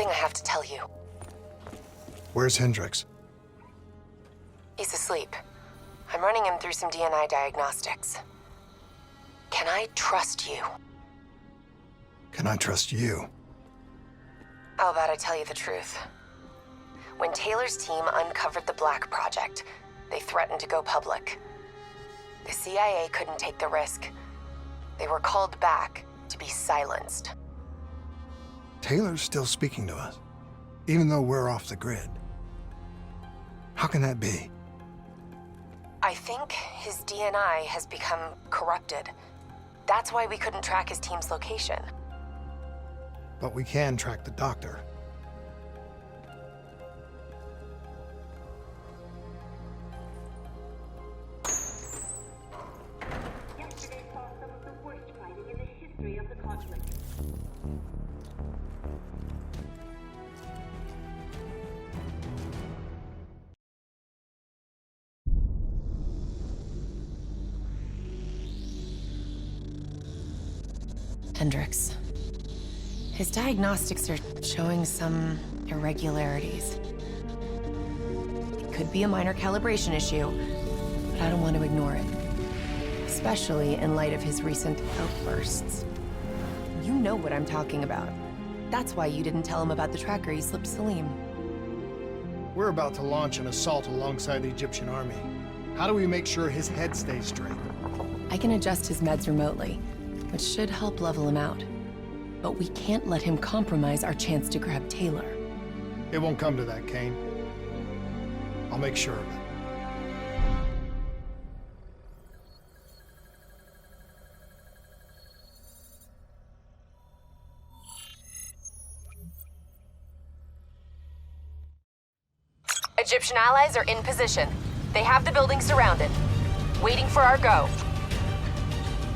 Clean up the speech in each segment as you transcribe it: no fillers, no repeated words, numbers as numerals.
something I have to tell you. Where's Hendricks? He's asleep. I'm running him through some DNA diagnostics. Can I trust you? Can I trust you? How about I tell you the truth? When Taylor's team uncovered the Black Project, they threatened to go public. The CIA couldn't take the risk. They were called back to be silenced. Taylor's still speaking to us, even though we're off the grid. How can that be? I think his DNA has become corrupted. That's why we couldn't track his team's location. But we can track the doctor. Yesterday saw some of the worst fighting in the history of the conflict. Hendricks. His diagnostics are showing some irregularities. It could be a minor calibration issue, but I don't want to ignore it. Especially in light of his recent outbursts. You know what I'm talking about. That's why you didn't tell him about the tracker you slipped Salim. We're about to launch an assault alongside the Egyptian army. How do we make sure his head stays straight? I can adjust his meds remotely, which should help level him out. But we can't let him compromise our chance to grab Taylor. It won't come to that, Kane. I'll make sure of it. Egyptian allies are in position. They have the building surrounded, waiting for our go.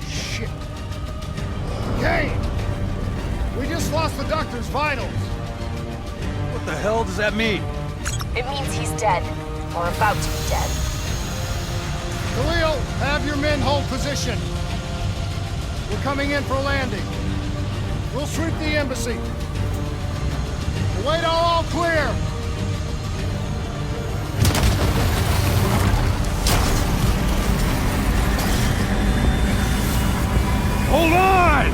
Shit. Kane! We just lost the doctor's vitals. What the hell does that mean? It means he's dead, or about to be dead. Khalil, have your men hold position. We're coming in for landing. We'll sweep the embassy. Wait all clear. Hold on!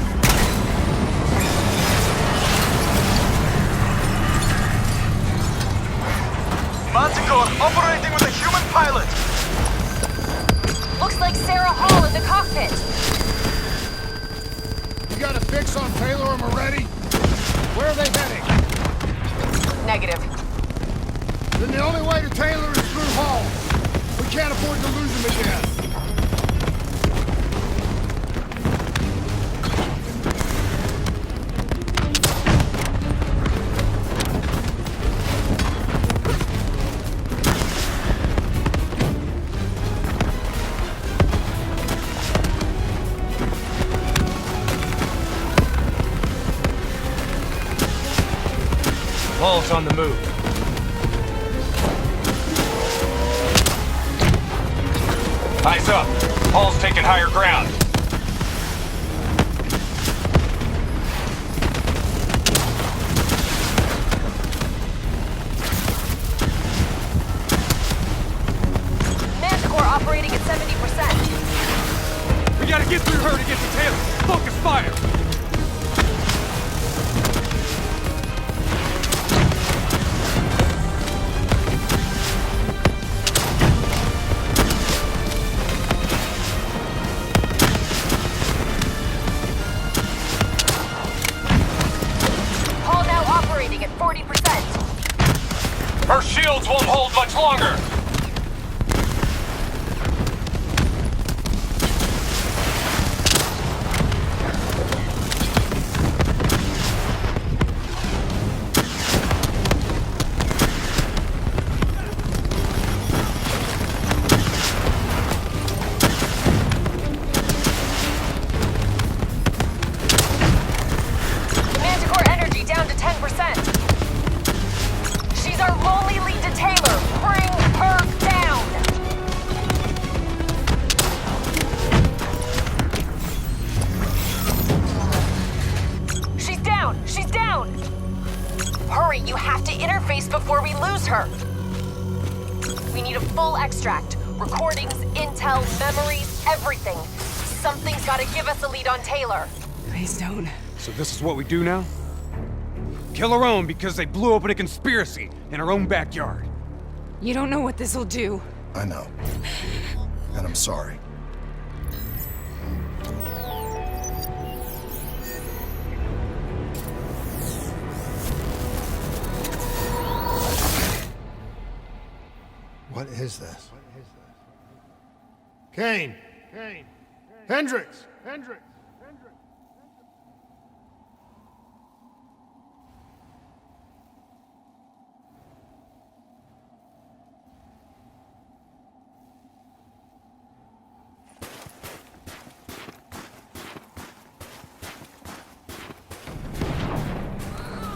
Manticore operating with a human pilot! Looks like Sarah Hall in the cockpit. You got a fix on Taylor and Moretti? Where are they heading? Negative. Then the only way to Taylor is through Hall. We can't afford to lose him again. Hall's on the move. Eyes up. Hall's taking higher ground. Manticore operating at 70%. We gotta get through her to get to Taylor. Focus fire! Hall now operating at 40%. Her shields won't hold much longer! Manticore energy down to 10%. She's our only lead to Taylor. Bring her Hurry, you have to interface before we lose her. We need a full extract. Recordings, intel, memories, everything. Something's gotta give us a lead on Taylor. Please don't. So this is what we do now? Kill our own because they blew open a conspiracy in our own backyard. You don't know what this'll do. I know. And I'm sorry. What is this? Kane! Kane! Hendricks! Hendricks!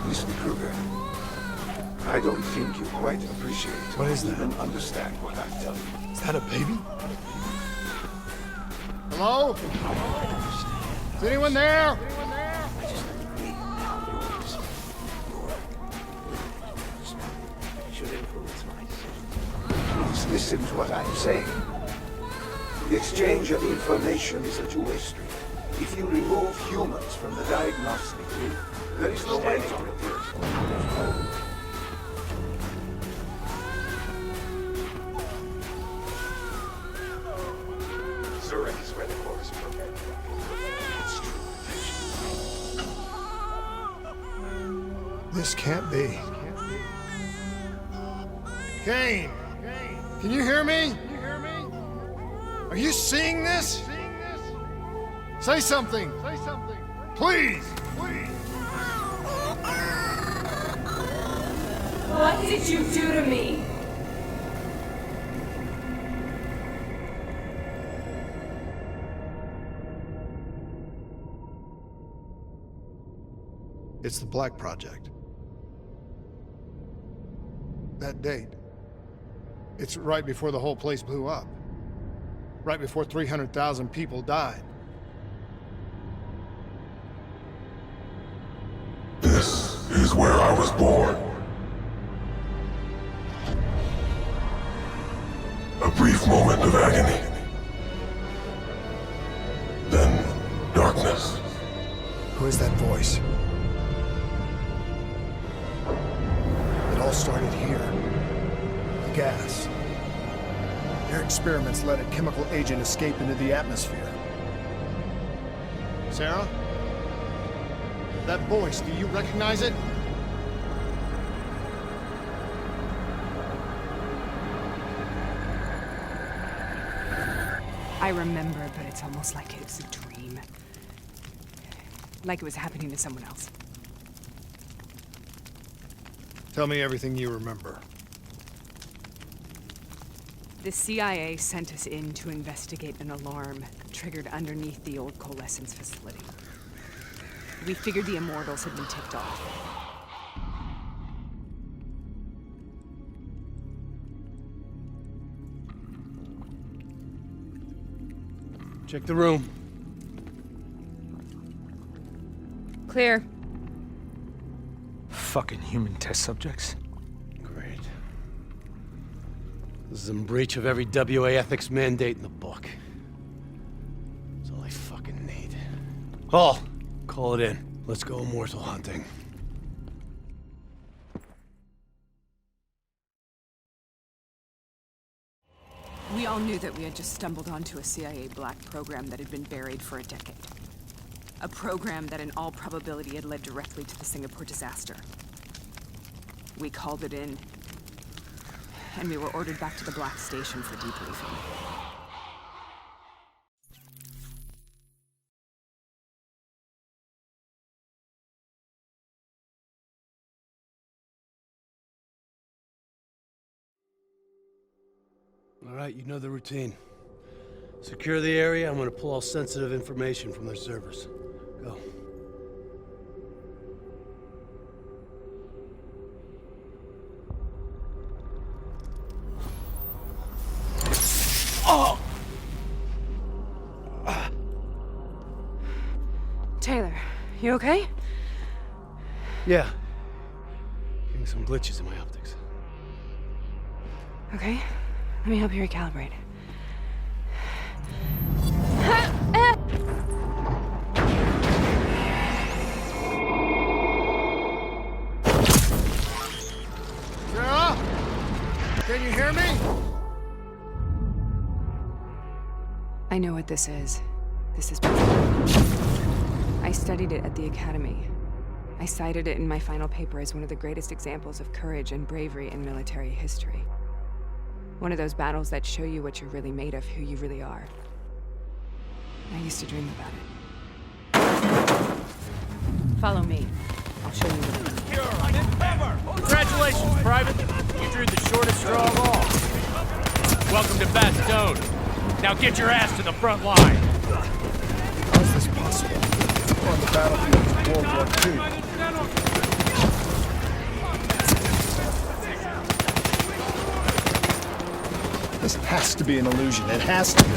Mr. Kruger, I don't think you quite appreciate What is that? even understand what I'm telling you. Is that a baby? Hello? Is anyone there? Should influence my decision. Please listen to what I'm saying. The exchange of information is a two-way street. If you remove humans from the diagnostic group, there is no way to replace them. Zurich is where the core is broken. It's true. This can't be. Kane! Can you hear me? Are you seeing this? Say something! Please! What did you do to me? It's the Black Project. That date. It's right before the whole place blew up. Right before 300,000 people died. This is where I was born. A brief moment of agony. Then darkness. Who is that voice? It all started here. The gas. Their experiments let a chemical agent escape into the atmosphere. Sarah? That voice, do you recognize it? I remember, but it's almost like it was a dream. Like it was happening to someone else. Tell me everything you remember. The CIA sent us in to investigate an alarm triggered underneath the old coalescence facility. We figured the Immortals had been tipped off. Check the room. Clear. Fucking human test subjects. Great. This is in breach of every WA ethics mandate in the book. That's all I fucking need. Hall, call it in. Let's go immortal hunting. We all knew that we had just stumbled onto a CIA black program that had been buried for a decade. A program that in all probability had led directly to the Singapore disaster. We called it in, and we were ordered back to the Black Station for debriefing. All right, you know the routine. Secure the area. I'm gonna pull all sensitive information from their servers. Go. Oh! Taylor, you okay? Yeah. some glitches in my optics. Okay, let me help you recalibrate. Sarah? Can you hear me? I know what this is. This is... I studied it at the Academy. I cited it in my final paper as one of the greatest examples of courage and bravery in military history. One of those battles that show you what you're really made of, who you really are. I used to dream about it. Follow me. I'll show you what it is. Congratulations, Private! You drew the shortest straw of all. Welcome to Bastogne. Now get your ass to the front line. How is this possible? We're on the battlefield of World War II. This has to be an illusion. It has to be.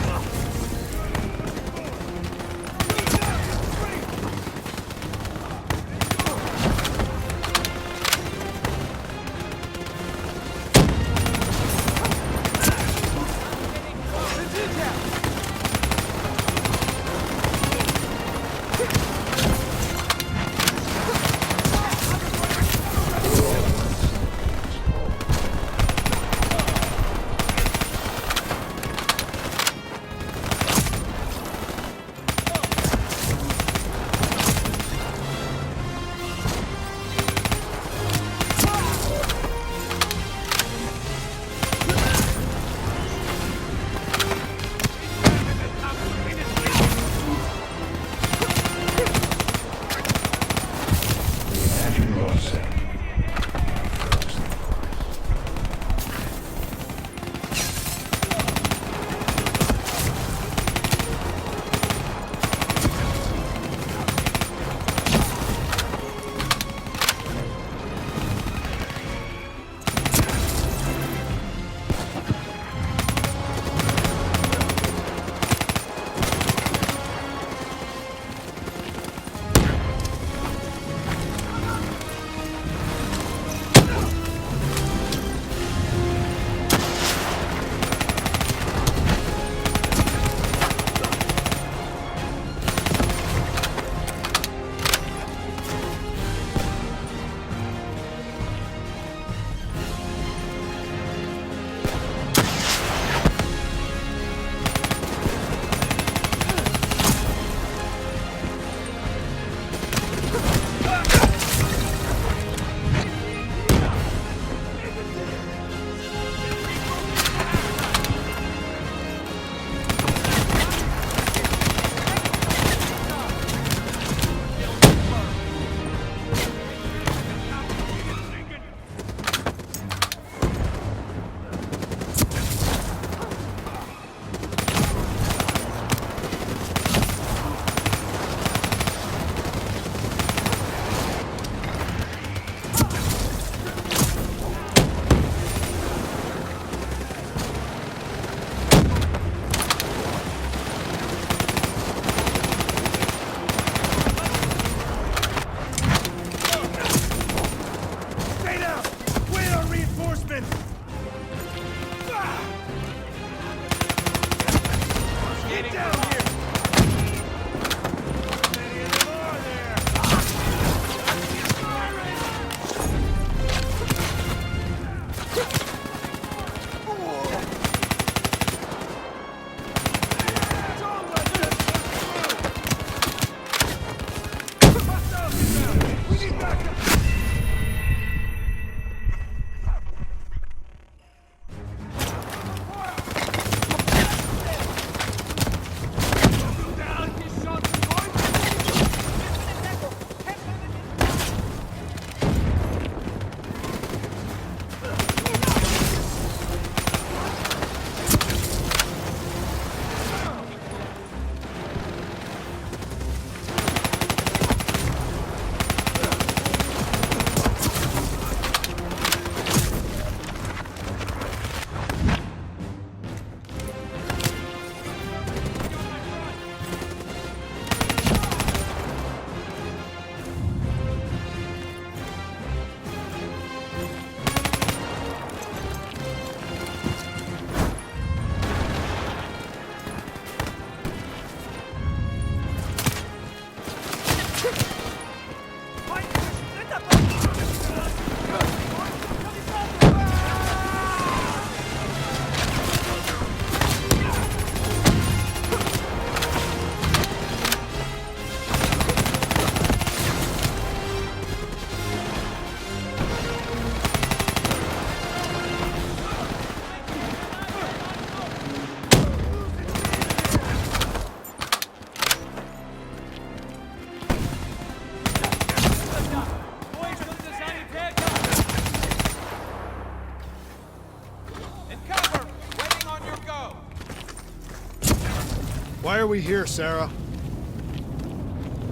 we here, Sarah?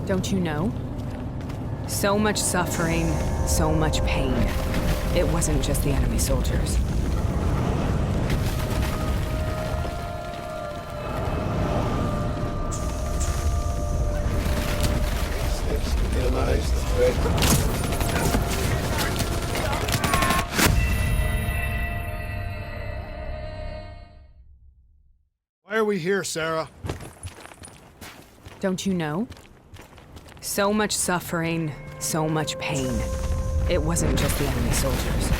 Don't you know? So much suffering, so much pain. It wasn't just the enemy soldiers. Steps to minimize the threat. Why are we here, Sarah? Don't you know? So much suffering, so much pain. It wasn't just the enemy soldiers.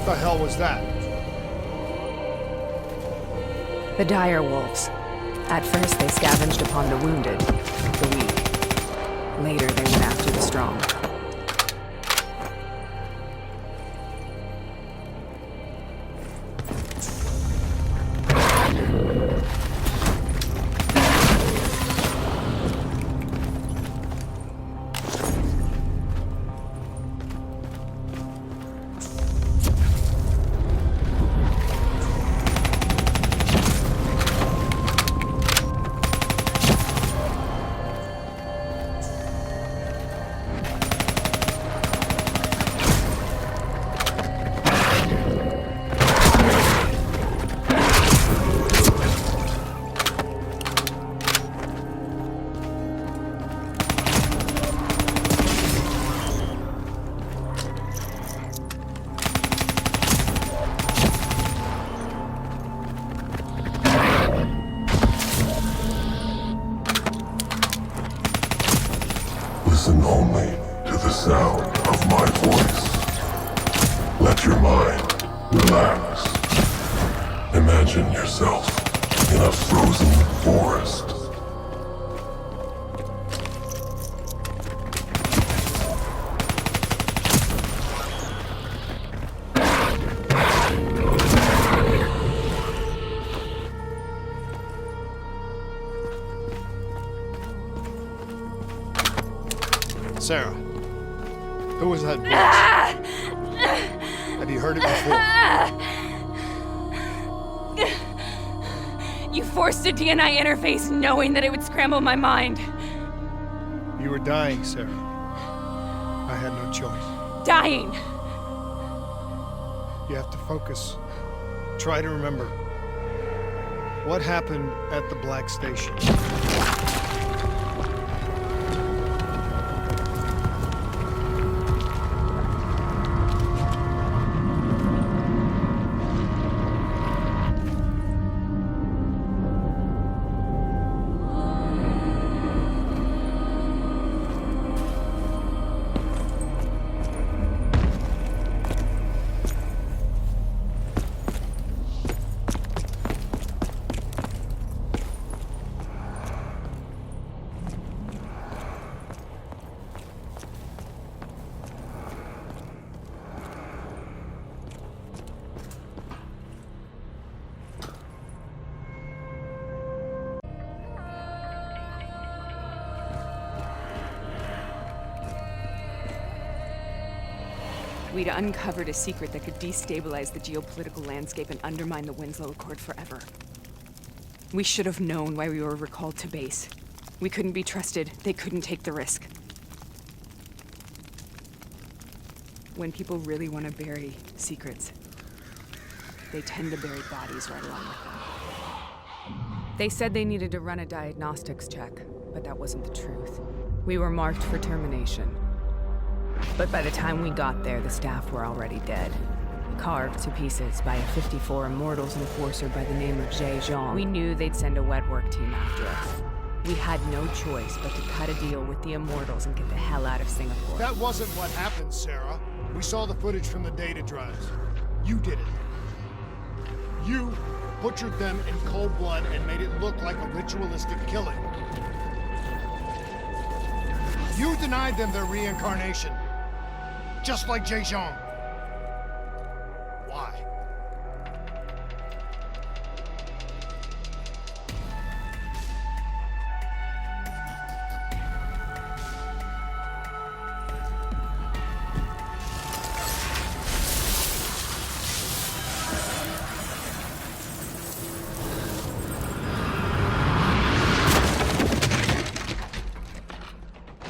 What the hell was that? The dire wolves. At first, they scavenged upon the wounded, the weak. Later, they went after the strong. Listen only to the sound of my voice. Let your mind relax. Imagine yourself in a frozen forest. Sarah, who was that voice? Have you heard it before? You forced a DNI interface knowing that it would scramble my mind. You were dying, Sarah. I had no choice. Dying. You have to focus. Try to remember. What happened at the Black Station? We'd uncovered a secret that could destabilize the geopolitical landscape and undermine the Winslow Accord forever. We should have known why we were recalled to base. We couldn't be trusted. They couldn't take the risk. When people really want to bury secrets, they tend to bury bodies right along with them. They said they needed to run a diagnostics check, but that wasn't the truth. We were marked for termination. But by the time we got there, the staff were already dead. Carved to pieces by a 54 Immortals enforcer by the name of Jay Zhang. We knew they'd send a wet work team after us. We had no choice but to cut a deal with the Immortals and get the hell out of Singapore. That wasn't what happened, Sarah. We saw the footage from the data drives. You did it. You butchered them in cold blood and made it look like a ritualistic killing. You denied them their reincarnation. Just like Jay Zhang. Why?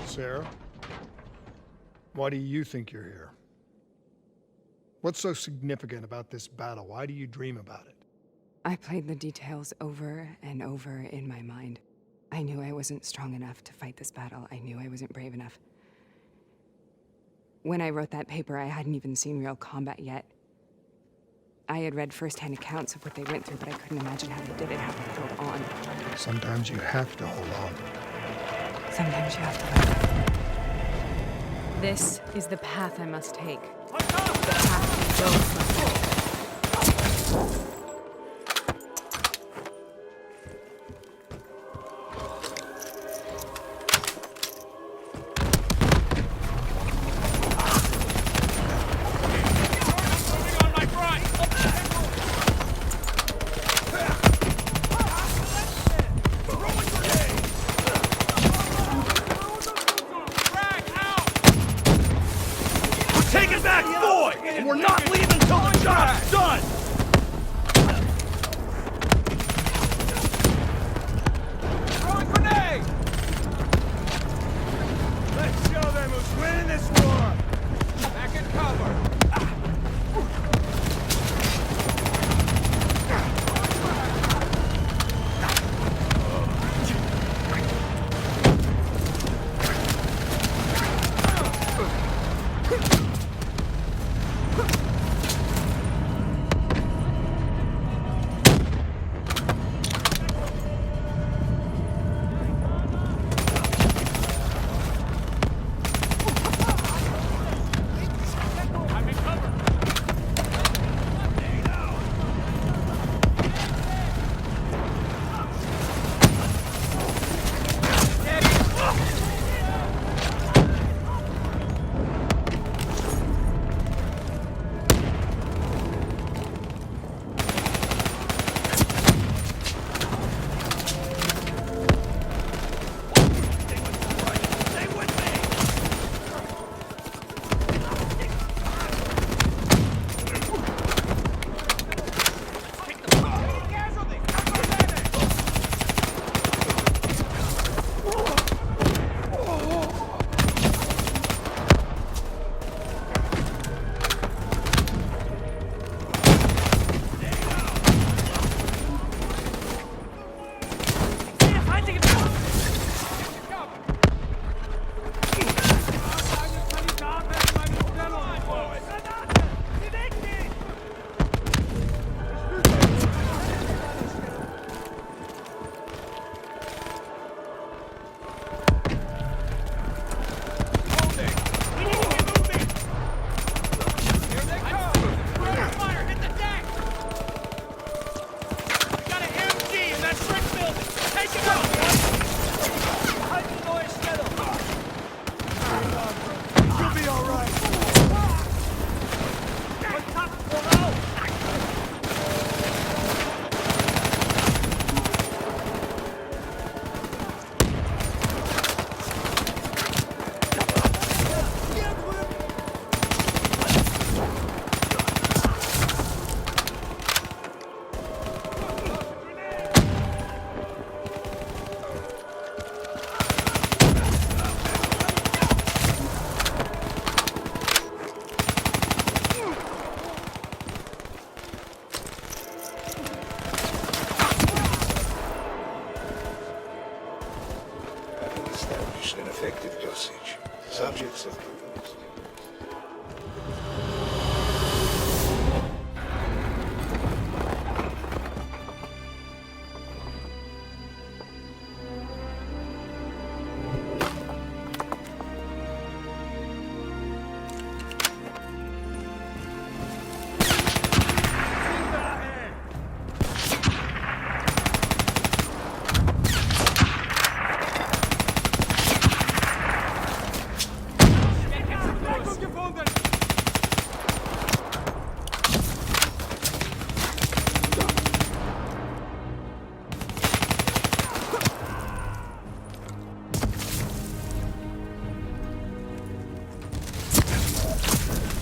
Sarah? Why do you think you're here? What's so significant about this battle? Why do you dream about it? I played the details over and over in my mind. I knew I wasn't strong enough to fight this battle. I knew I wasn't brave enough. When I wrote that paper, I hadn't even seen real combat yet. I had read first-hand accounts of what they went through, but I couldn't imagine how they did it, how they held on. Sometimes you have to hold on. Sometimes you have to let go. This is the path I must take. The path we both must take.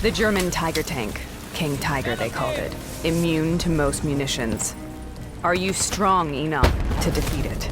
The German Tiger tank. King Tiger, they called it. Immune to most munitions. Are you strong enough to defeat it?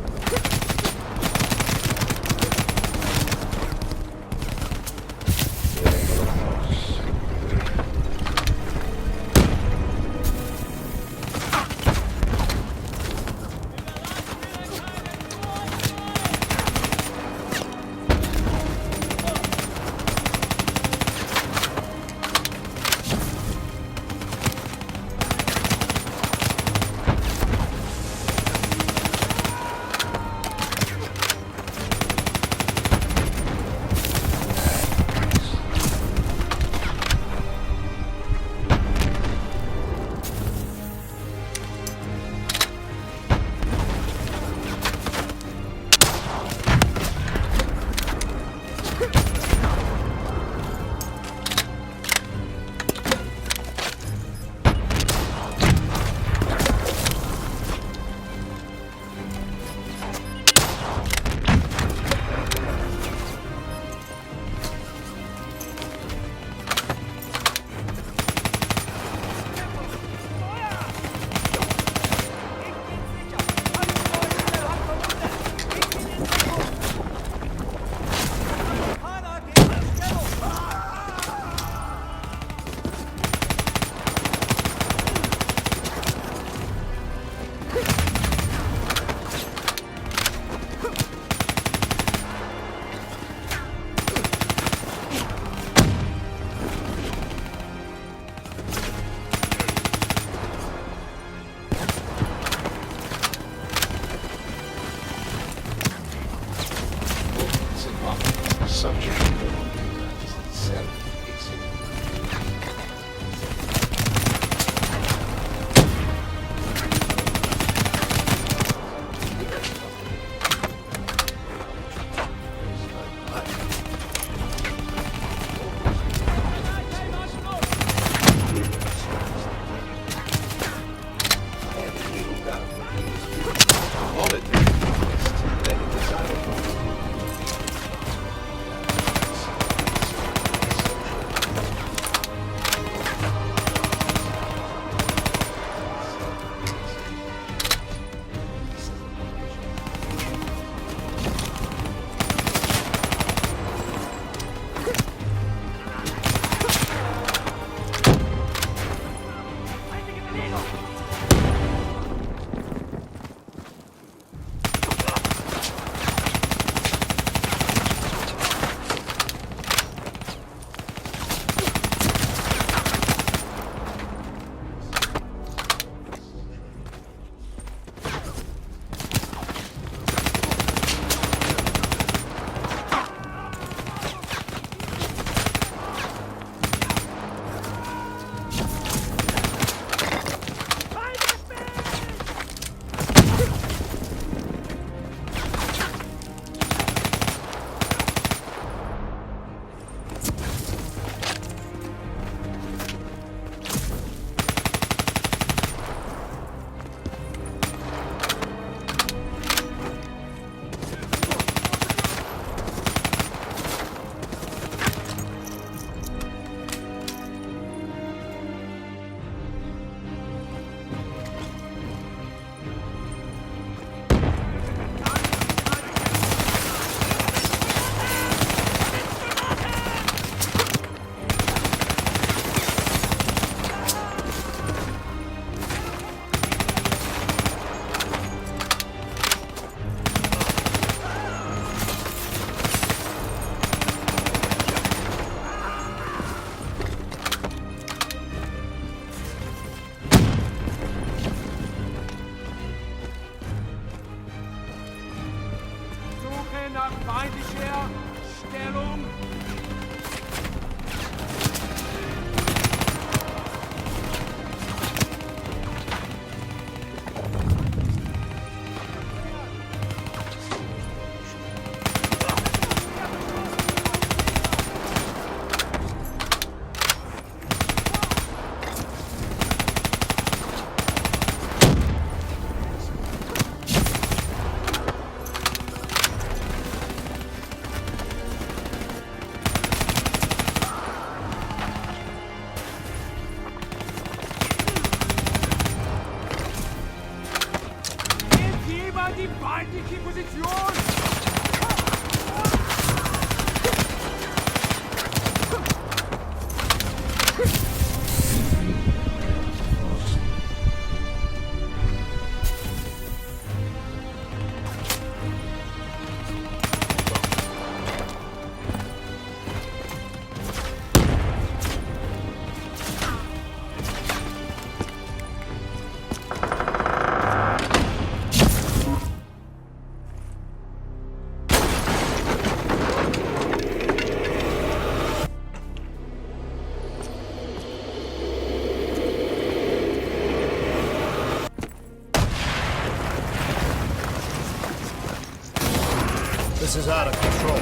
This is out of control.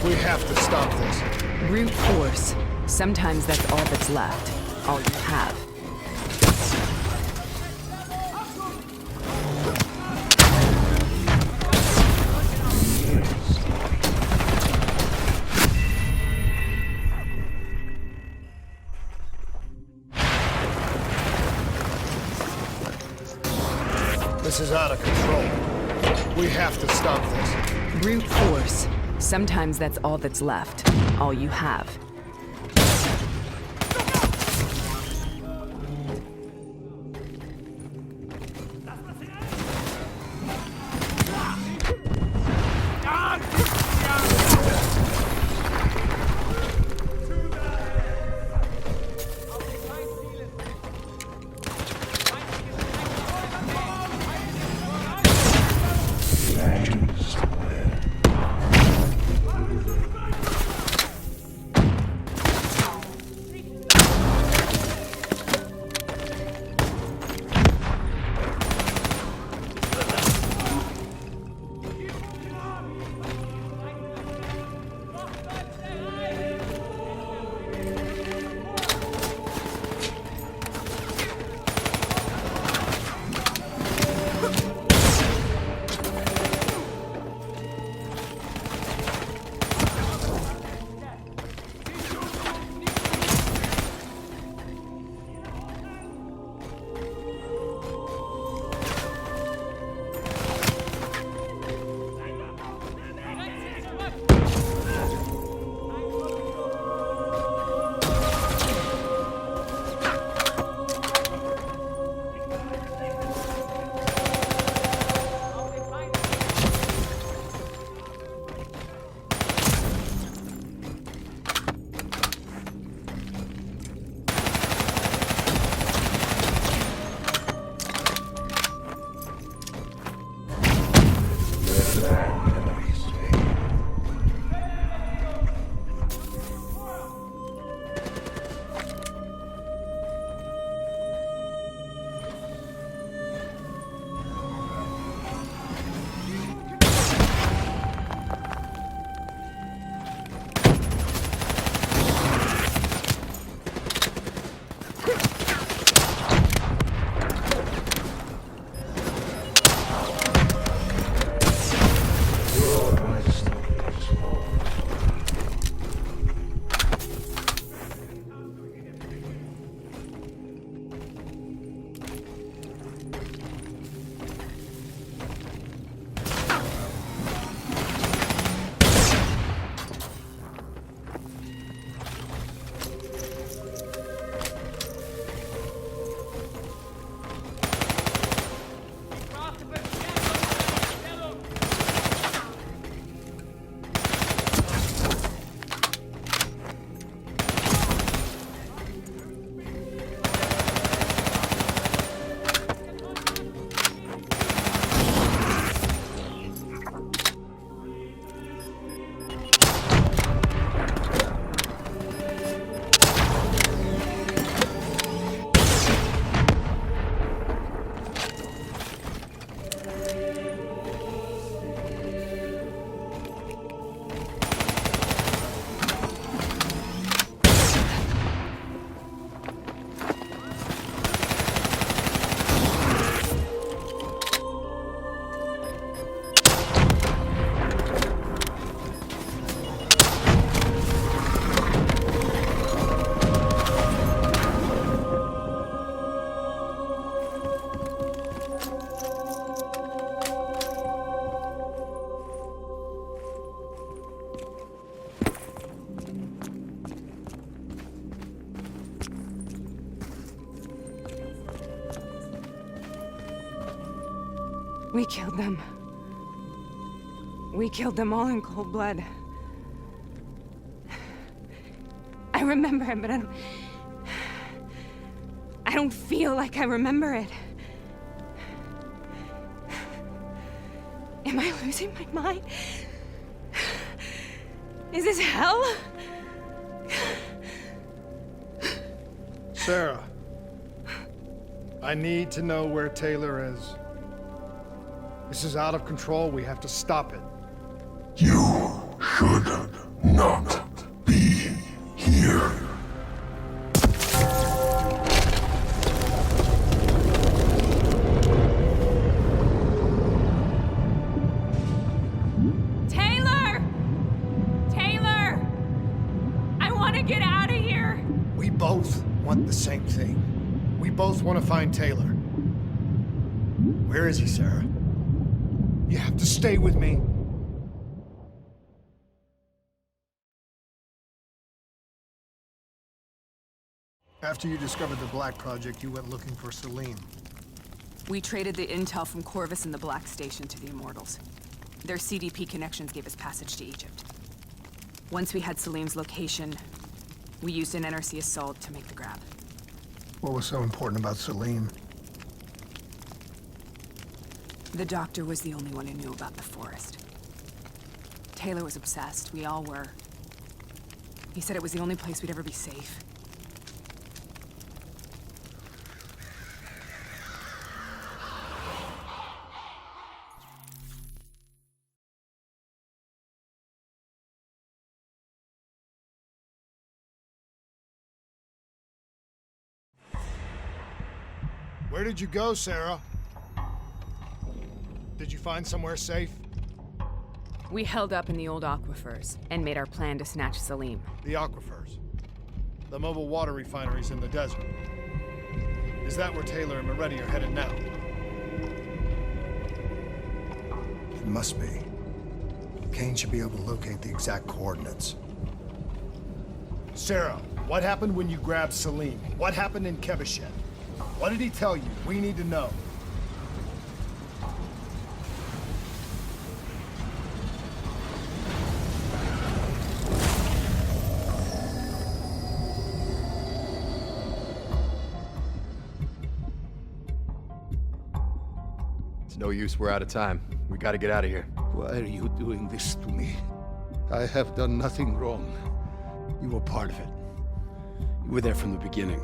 We have to stop this. Brute force. Sometimes that's all that's left. All you have. This is out of control. We have to stop this. Brute force. Sometimes that's all that's left. All you have. We killed them. We killed them all in cold blood. I remember it, but I don't feel like I remember it. Am I losing my mind? Is this hell? Sarah, I need to know where Taylor is. This is out of control. We have to stop it. You should not be here. Taylor! Taylor! I want to get out of here! We both want the same thing. We both want to find Taylor. Where is he, Sarah? You have to stay with me. After you discovered the Black Project, you went looking for Salim. We traded the intel from Corvus and the Black Station to the Immortals. Their CDP connections gave us passage to Egypt. Once we had Salim's location, we used an NRC assault to make the grab. What was so important about Salim? The doctor was the only one who knew about the forest. Taylor was obsessed. We all were. He said it was the only place we'd ever be safe. Where did you go, Sarah? Did you find somewhere safe? We held up in the old aquifers and made our plan to snatch Salim. The aquifers. The mobile water refineries in the desert. Is that where Taylor and Moretti are headed now? It must be. Kane should be able to locate the exact coordinates. Sarah, what happened when you grabbed Salim? What happened in Kevashet? What did he tell you? We need to know. It's no use, we're out of time. We gotta get out of here. Why are you doing this to me? I have done nothing wrong. You were part of it. You were there from the beginning.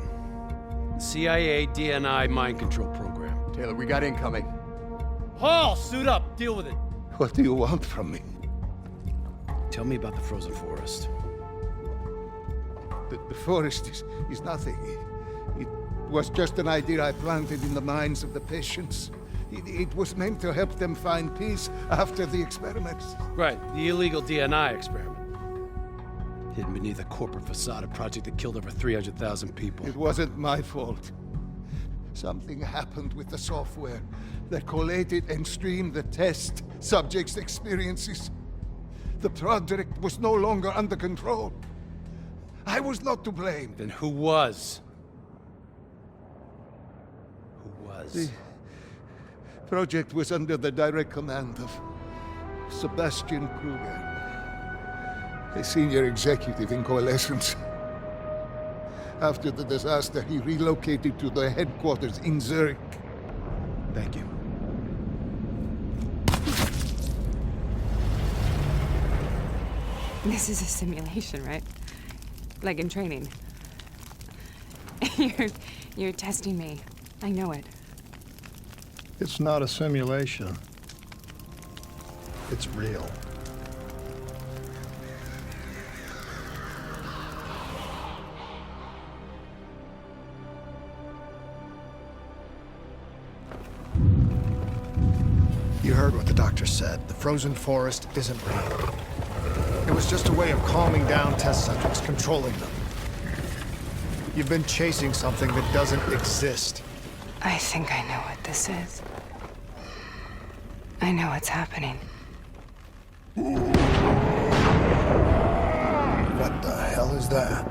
The CIA DNI mind control program. Taylor, we got incoming. Hall, suit up. Deal with it. What do you want from me? Tell me about the frozen forest. The forest is nothing. It was just an idea I planted in the minds of the patients. It was meant to help them find peace after the experiments. Right, the illegal DNI experiment. Hidden beneath a corporate facade, a project that killed over 300,000 people. It wasn't my fault. Something happened with the software that collated and streamed the test subjects' experiences. The project was no longer under control. I was not to blame. Then who was? Who was? The project was under the direct command of Sebastian Kruger, a senior executive in Coalescence. After the disaster, he relocated to the headquarters in Zurich. Thank you. This is a simulation, right? Like in training. You're testing me. I know it. It's not a simulation. It's real. You heard what the doctor said. The frozen forest isn't real. It was just a way of calming down test subjects, controlling them. You've been chasing something that doesn't exist. I think I know what this is. I know what's happening. What the hell is that?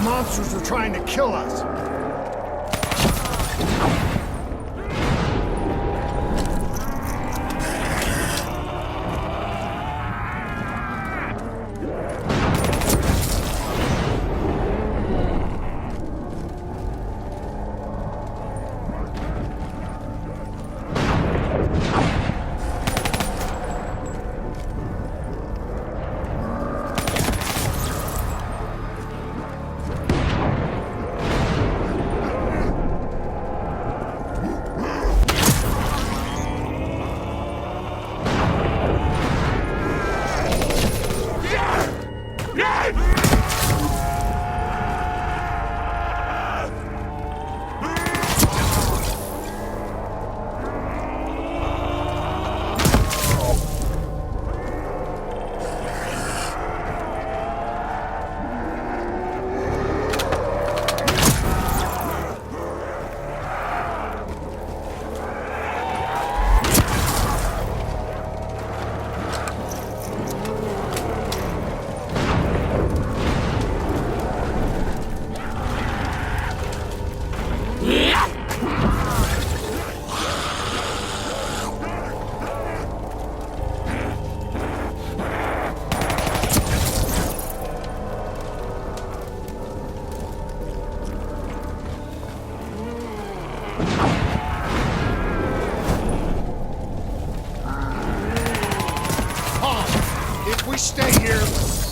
monsters were trying to kill us. If we stay here,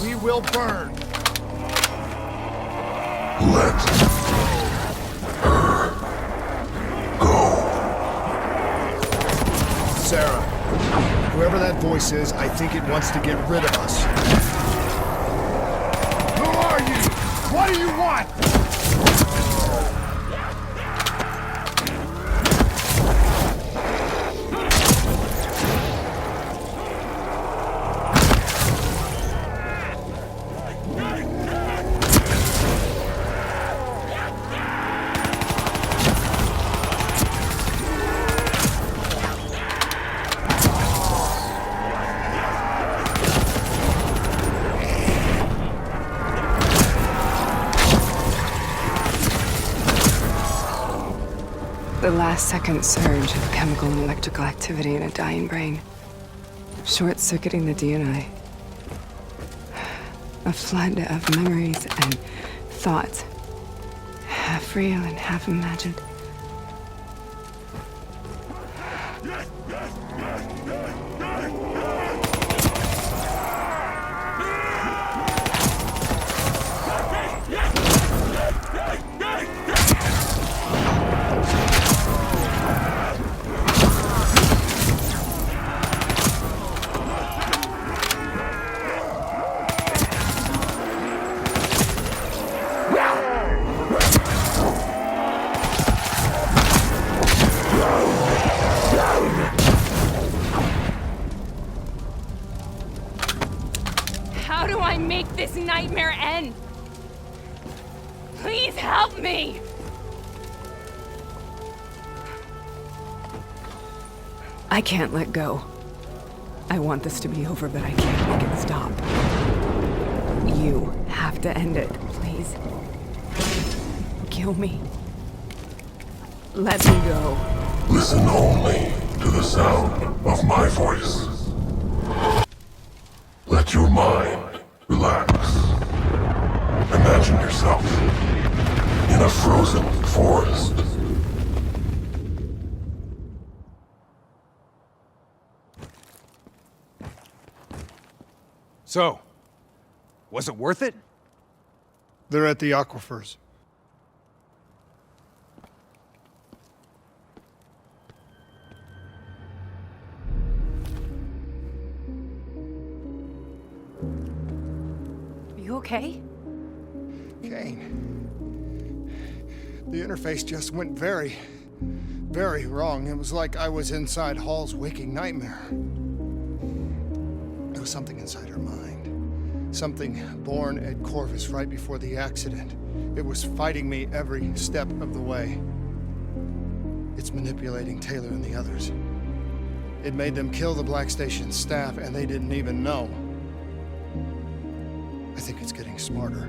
we will burn. Let her go. Sarah, whoever that voice is, I think it wants to get rid of us. Who are you? What do you want? The last-second surge of chemical and electrical activity in a dying brain. Short-circuiting the DNA. A flood of memories and thoughts. Half real and half imagined. How do I make this nightmare end? Please help me! I can't let go. I want this to be over, but I can't make it stop. You have to end it, please. Kill me. Let me go. Listen only to the sound of my voice. Let your mind relax. Imagine yourself in a frozen forest. So, was it worth it? They're at the aquifers. You okay? Kane. The interface just went very, very wrong. It was like I was inside Hall's waking nightmare. It was something inside her mind. Something born at Corvus right before the accident. It was fighting me every step of the way. It's manipulating Taylor and the others. It made them kill the Black Station staff, and they didn't even know. I think it's getting smarter.